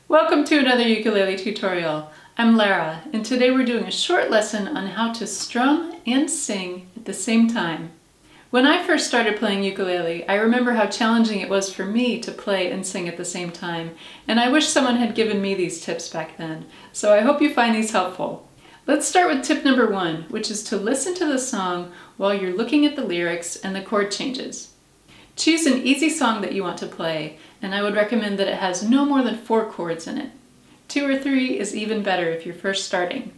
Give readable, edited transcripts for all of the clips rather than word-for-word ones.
Welcome to another ukulele tutorial. I'm Lara, and today we're doing a short lesson on how to strum and sing at the same time. When I first started playing ukulele, I remember how challenging it was for me to play and sing at the same time, and I wish someone had given me these tips back then, so I hope you find these helpful. Let's start with tip number 1, which is to listen to the song while you're looking at the lyrics and the chord changes. Choose an easy song that you want to play, and I would recommend that it has no more than 4 chords in it. 2 or 3 is even better if you're first starting.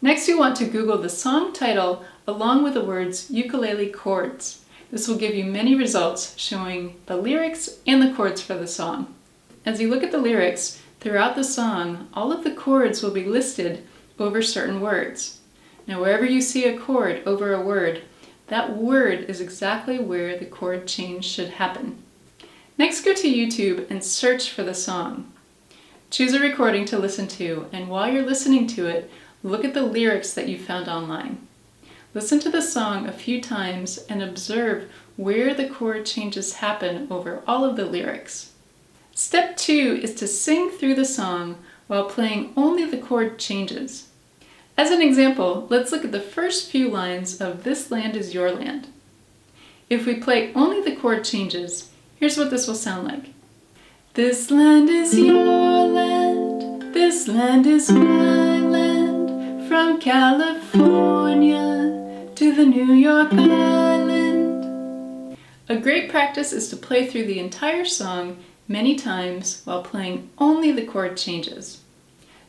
Next, you want to Google the song title along with the words ukulele chords. This will give you many results showing the lyrics and the chords for the song. As you look at the lyrics, throughout the song, all of the chords will be listed over certain words. Now, wherever you see a chord over a word, that word is exactly where the chord change should happen. Next, go to YouTube and search for the song. Choose a recording to listen to, and while you're listening to it, look at the lyrics that you found online. Listen to the song a few times and observe where the chord changes happen over all of the lyrics. Step 2 is to sing through the song while playing only the chord changes. As an example, let's look at the first few lines of This Land Is Your Land. If we play only the chord changes, here's what this will sound like. This land is your land, this land is my land, from California to the New York Island. A great practice is to play through the entire song many times while playing only the chord changes.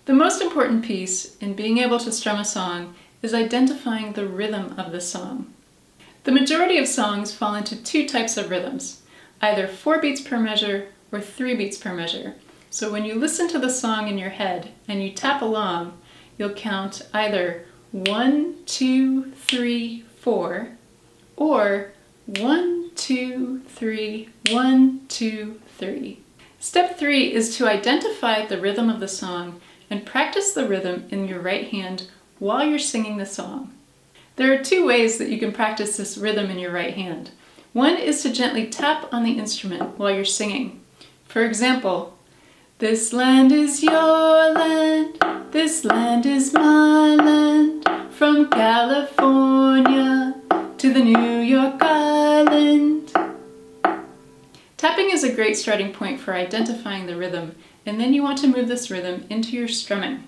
The most important piece in being able to strum a song is identifying the rhythm of the song. The majority of songs fall into 2 types of rhythms, either 4 beats per measure or 3 beats per measure. So when you listen to the song in your head and you tap along, you'll count either 1, 2, 3, 4, or 1, 2, 3, 1, 2, 3. Step 3 is to identify the rhythm of the song and practice the rhythm in your right hand while you're singing the song. There are 2 ways that you can practice this rhythm in your right hand. One is to gently tap on the instrument while you're singing. For example, this land is your land, this land is my land, from California to the New York Island. Tapping is a great starting point for identifying the rhythm, and then you want to move this rhythm into your strumming.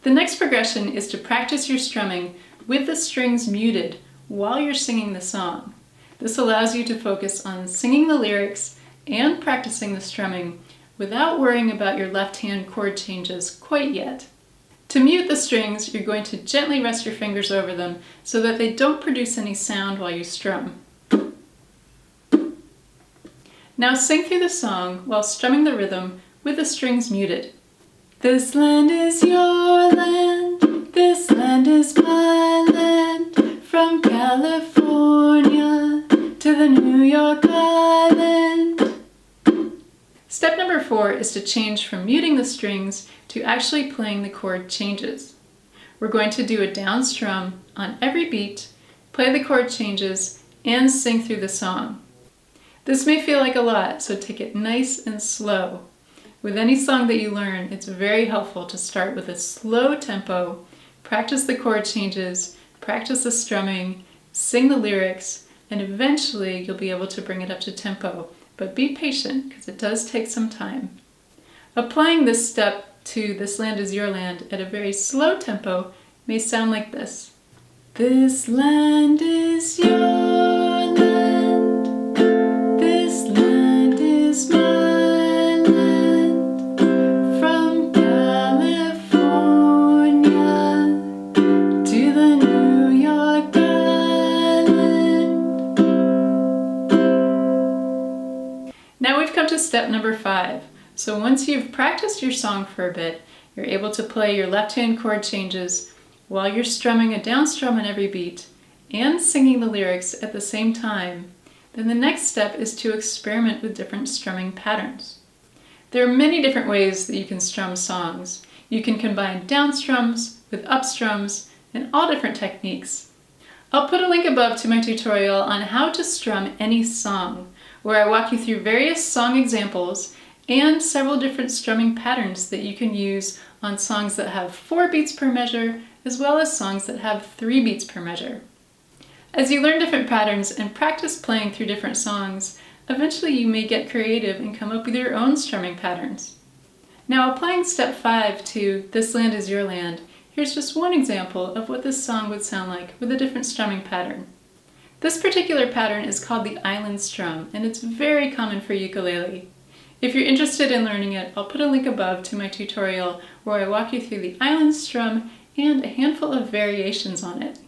The next progression is to practice your strumming with the strings muted while you're singing the song. This allows you to focus on singing the lyrics and practicing the strumming without worrying about your left hand chord changes quite yet. To mute the strings, you're going to gently rest your fingers over them so that they don't produce any sound while you strum. Now sing through the song while strumming the rhythm with the strings muted. This land is your land, this land is my land, from California to the New York Island. Step number 4 is to change from muting the strings to actually playing the chord changes. We're going to do a down strum on every beat, play the chord changes, and sing through the song. This may feel like a lot, so take it nice and slow. With any song that you learn, it's very helpful to start with a slow tempo, practice the chord changes, practice the strumming, sing the lyrics, and eventually you'll be able to bring it up to tempo. But be patient, because it does take some time. Applying this step to This Land Is Your Land at a very slow tempo may sound like this. This land is your land, this land is my land, from California to the New York Island. Now we've come to step number 5. So once you've practiced your song for a bit, you're able to play your left hand chord changes while you're strumming a down strum on every beat and singing the lyrics at the same time. Then the next step is to experiment with different strumming patterns. There are many different ways that you can strum songs. You can combine down strums with up strums and all different techniques. I'll put a link above to my tutorial on how to strum any song, where I walk you through various song examples and several different strumming patterns that you can use on songs that have 4 beats per measure, as well as songs that have 3 beats per measure. As you learn different patterns and practice playing through different songs, eventually you may get creative and come up with your own strumming patterns. Now, applying step 5 to This Land Is Your Land, here's just one example of what this song would sound like with a different strumming pattern. This particular pattern is called the island strum, and it's very common for ukulele. If you're interested in learning it, I'll put a link above to my tutorial where I walk you through the island strum and a handful of variations on it.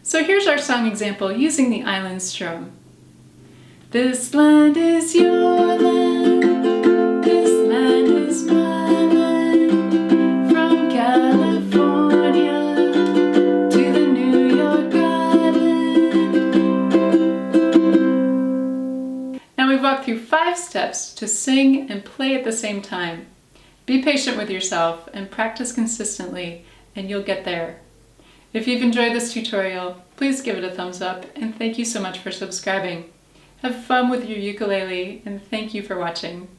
So here's our song example using the island strum. This land is your land, this land is my land, from California to the New York Island. Now we've walked through 5 steps to sing and play at the same time. Be patient with yourself and practice consistently, and you'll get there. If you've enjoyed this tutorial, please give it a thumbs up, and thank you so much for subscribing. Have fun with your ukulele, and thank you for watching.